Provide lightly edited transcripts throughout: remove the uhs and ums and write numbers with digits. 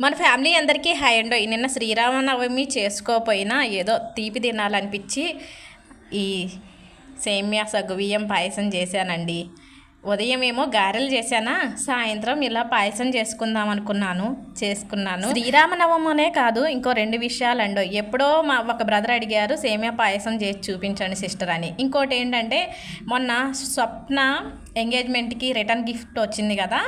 మన ఫ్యామిలీ అందరికీ హాయ్ అండి. నిన్న శ్రీరామనవమి చేసుకోకపోయినా ఏదో తీపి తినాలనిపించి ఈ సేమ్యా సగ్గుబియ్యం పాయసం చేశానండి. ఉదయం ఏమో గారెలు చేశానా, సాయంత్రం ఇలా పాయసం చేసుకుందాం అనుకున్నాను, చేసుకున్నాను. శ్రీరామనవమనే కాదు, ఇంకో 2 విషయాలండి. ఎప్పుడో ఒక బ్రదర్ అడిగారు సేమ్యా పాయసం చేసి చూపించండి సిస్టర్ అని. ఇంకోటి ఏంటంటే మొన్న స్వప్న ఎంగేజ్మెంట్కి రిటర్న్ గిఫ్ట్ వచ్చింది కదా,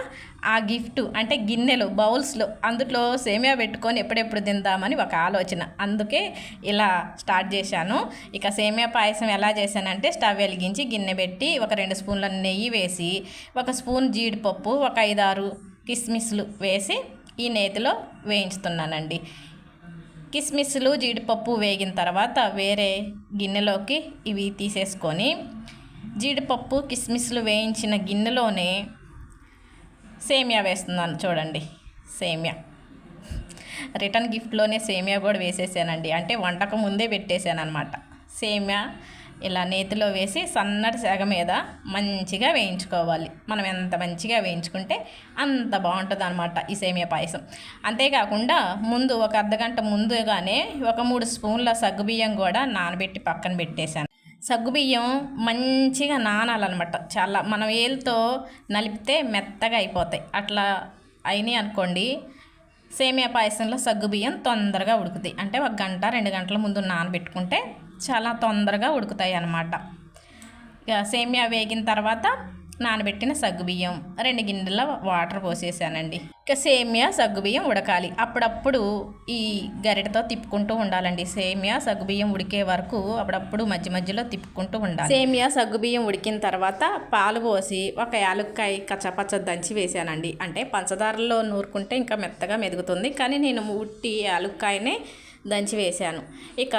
ఆ గిఫ్ట్ అంటే గిన్నెలు బౌల్స్లో అందులో సేమియా పెట్టుకొని ఎప్పుడెప్పుడు తిందామని ఒక ఆలోచన, అందుకే ఇలా స్టార్ట్ చేశాను. ఇక సేమియా పాయసం ఎలా చేశానంటే స్టవ్ వెలిగించి గిన్నె పెట్టి ఒక 2 స్పూన్ల నెయ్యి వేసి, 1 స్పూన్ జీడిపప్పు, ఒక 5-6 కిస్మిస్లు వేసి ఈ నేతిలో వేయించుతున్నానండి. కిస్మిస్లు జీడిపప్పు వేగిన తర్వాత వేరే గిన్నెలోకి ఇవి తీసేసుకొని, జీడిపప్పు కిస్మిస్లు వేయించిన గిన్నెలోనే సేమియా వేస్తున్నాను. చూడండి, సేమియా రిటర్న్ గిఫ్ట్లోనే సేమియా కూడా వేసేసానండి. అంటే వంటకు ముందే పెట్టేశాను అనమాట. సేమియా ఇలా నేతిలో వేసి సన్నటి సెగ మీద మంచిగా వేయించుకోవాలి. మనం ఎంత మంచిగా వేయించుకుంటే అంత బాగుంటుంది అనమాట ఈ సేమియా పాయసం. అంతేకాకుండా ముందు ఒక అర్ధగంట ముందుగానే ఒక 3 స్పూన్ల సగ్గుబియ్యం కూడా నానబెట్టి పక్కన పెట్టేశాను. సగ్గుబియ్యం మంచిగా నానాలన్నమాట. చాలా మనం వేలుతో నలిపితే మెత్తగా అయిపోతాయి. అట్లా అయినాయి అనుకోండి, సేమియా పాయసంలో సగ్గుబియ్యం తొందరగా ఉడుకుతాయి. అంటే 1 గంట 2 గంటల ముందు నానబెట్టుకుంటే చాలా తొందరగా ఉడుకుతాయి అన్నమాట. ఇక సేమియా వేగిన తర్వాత నానబెట్టిన సగ్గుబియ్యం 2 గిన్నెల వాటర్ పోసేసానండి. ఇక సేమియా సగ్గుబియ్యం ఉడకాలి. అప్పుడప్పుడు ఈ గరిటతో తిప్పుకుంటూ ఉండాలండి. సేమియా సగ్గుబియ్యం ఉడికే వరకు అప్పుడప్పుడు మధ్య మధ్యలో తిప్పుకుంటూ ఉండాలి. సేమియా సగ్గుబియ్యం ఉడికిన తర్వాత పాలు పోసి ఒక యాలుక్కాయ కచ్చపచ్చ దంచి వేసానండి. అంటే పంచదారలో నూరుకుంటే ఇంకా మెత్తగా మెదుగుతుంది, కానీ నేను ఉట్టి యాలుక్కాయనే దంచి వేశాను. ఇక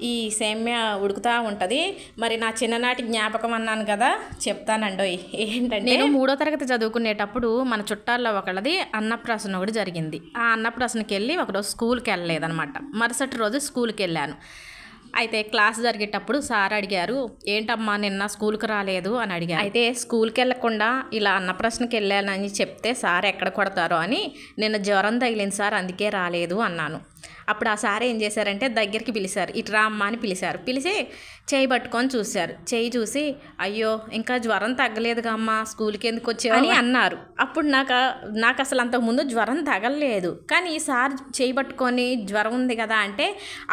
ఈ సేమ్యా ఉడుకుతూ ఉంటుంది. మరి నా చిన్ననాటి జ్ఞాపకం అన్నాను కదా, చెప్తానండి. ఏంటంటే నేను 3వ తరగతి చదువుకునేటప్పుడు మన చుట్టాల్లో ఒకళ్ళది అన్నప్రాసన కూడా జరిగింది. ఆ అన్నప్రాసనకి వెళ్ళి ఒకరోజు స్కూల్కి వెళ్ళలేదనమాట. మరుసటి రోజు స్కూల్కి వెళ్ళాను. అయితే క్లాస్ జరిగేటప్పుడు సార్ అడిగారు, ఏంటమ్మా నిన్న స్కూల్కి రాలేదు అని అడిగారు. అయితే స్కూల్కి వెళ్ళకుండా ఇలా అన్నప్రాసనకి వెళ్ళానని చెప్తే సార్ ఎక్కడ కొడతారో అని, నిన్న జ్వరం తగిలింది సార్ అందుకే రాలేదు అన్నాను. అప్పుడు ఆ సార్ ఏం చేశారంటే దగ్గరికి పిలిచారు. ఇటు రా అమ్మ అని పిలిచారు. పిలిచి చేయి పట్టుకొని చూశారు. చేయి చూసి, అయ్యో ఇంకా జ్వరం తగ్గలేదుగా అమ్మ, స్కూల్కి ఎందుకు వచ్చావు అని అన్నారు. అప్పుడు నాకు అసలు అంతకుముందు జ్వరం తగలలేదు, కానీ ఈ సార్ చేయి పట్టుకొని జ్వరం ఉంది కదా అంటే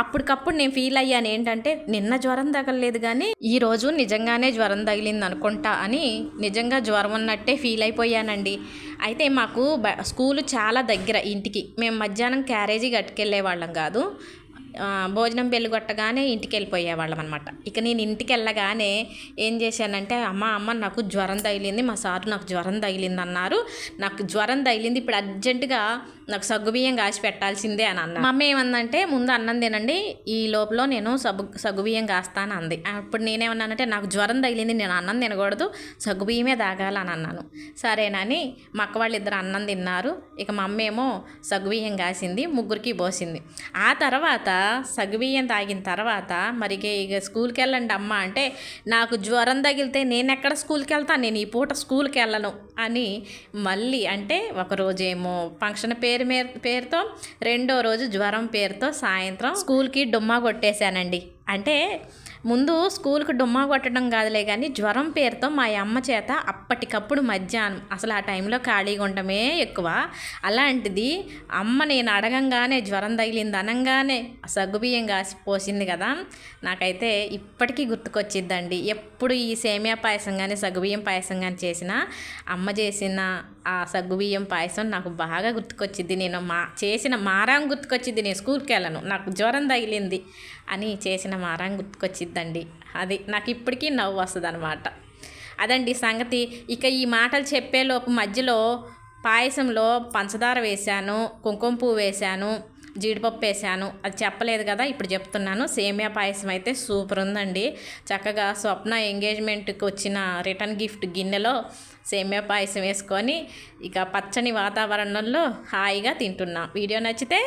అప్పటికప్పుడు నేను ఫీల్ అయ్యాను. ఏంటంటే నిన్న జ్వరం తగలలేదు కానీ ఈరోజు నిజంగానే జ్వరం తగిలింది అనుకుంటా అని నిజంగా జ్వరం ఉన్నట్టే ఫీల్ అయిపోయానండి. అయితే మాకు స్కూలు చాలా దగ్గర ఇంటికి. మేము మధ్యాహ్నం క్యారేజీ కట్టుకెళ్ళే వాళ్ళం కాదు. భోజనం బెల్లు కొట్టగానే ఇంటికి వెళ్ళిపోయేవాళ్ళం అనమాట. ఇక నేను ఇంటికి వెళ్ళగానే ఏం చేశానంటే, అమ్మ నాకు జ్వరం తగిలింది, మా సారు నాకు జ్వరం తగిలింది అన్నారు, నాకు జ్వరం తగిలింది, ఇప్పుడు అర్జెంటుగా నాకు సగ్గుబియ్యం కాసి పెట్టాల్సిందే అని అన్నా. మా అమ్మ ఏమందంటే, ముందు అన్నం తినండి, ఈ లోపల నేను సగ్గుబియ్యం కాస్తాను అంది. అప్పుడు నేనేమన్నానంటే, నాకు జ్వరం తగిలింది, నేను అన్నం తినకూడదు, సగ్గుబియ్యమే తాగాలని అన్నాను. సరేనని మా అక్క వాళ్ళు ఇద్దరు అన్నం తిన్నారు. ఇక మా అమ్మ ఏమో సగ్గుబియ్యం కాసింది, ముగ్గురికి పోసింది. ఆ తర్వాత సగ్గుబియ్యం తాగిన తర్వాత మరి ఇక స్కూల్కి వెళ్ళండి అమ్మ అంటే, నాకు జ్వరం తగిలితే నేను ఎక్కడ స్కూల్కి వెళ్తాను, నేను ఈ పూట స్కూల్కి వెళ్ళను అని మళ్ళీ, అంటే ఒకరోజేమో ఫంక్షన్ పేరుతో, రెండో రోజు జ్వరం పేరుతో సాయంత్రం స్కూల్కి డుమ్మా కొట్టేశానండి. అంటే ముందు స్కూల్కి డుమ్మా కొట్టడం కాదులే కానీ జ్వరం పేరుతో మా అమ్మ చేత అప్పటికప్పుడు మధ్యాహ్నం, అసలు ఆ టైంలో ఖాళీగా ఉండటమే ఎక్కువ, అలాంటిది అమ్మ నేను అడగంగానే జ్వరం తగిలింది అనగానే సగ్గుబియ్యం కాసి పోసింది కదా, నాకైతే ఇప్పటికీ గుర్తుకొచ్చిద్దండి. ఎప్పుడు ఈ సేమియా పాయసం కానీ సగ్గుబియ్యం పాయసం కానీ చేసినా అమ్మ చేసిన ఆ సగ్గుబియ్యం పాయసం నాకు బాగా గుర్తుకొచ్చిద్ది. నేను చేసిన మారాం గుర్తుకొచ్చిద్ది. నేను స్కూల్కి వెళ్ళను, నాకు జ్వరం తగిలింది అని చేసిన మారాం గుర్తుకొచ్చిద్దండి. అది నాకు ఇప్పటికీ నవ్వు వస్తుంది అనమాట. అదండి సంగతి. ఇక ఈ మాటలు చెప్పేలోపు మధ్యలో పాయసంలో పంచదార వేశాను, కుంకుమ పువ్వు వేశాను, జీడిపప్పు వేసాను. అది చెప్పలేదు కదా, ఇప్పుడు చెప్తున్నాను. సేమియా పాయసం అయితే సూపర్ ఉందండి. చక్కగా స్వప్న ఎంగేజ్మెంట్కి వచ్చిన రిటర్న్ గిఫ్ట్ గిన్నెలో సేమియా పాయసం వేసుకొని ఇక పచ్చని వాతావరణంలో హాయిగా తింటున్నా. వీడియో నచ్చితే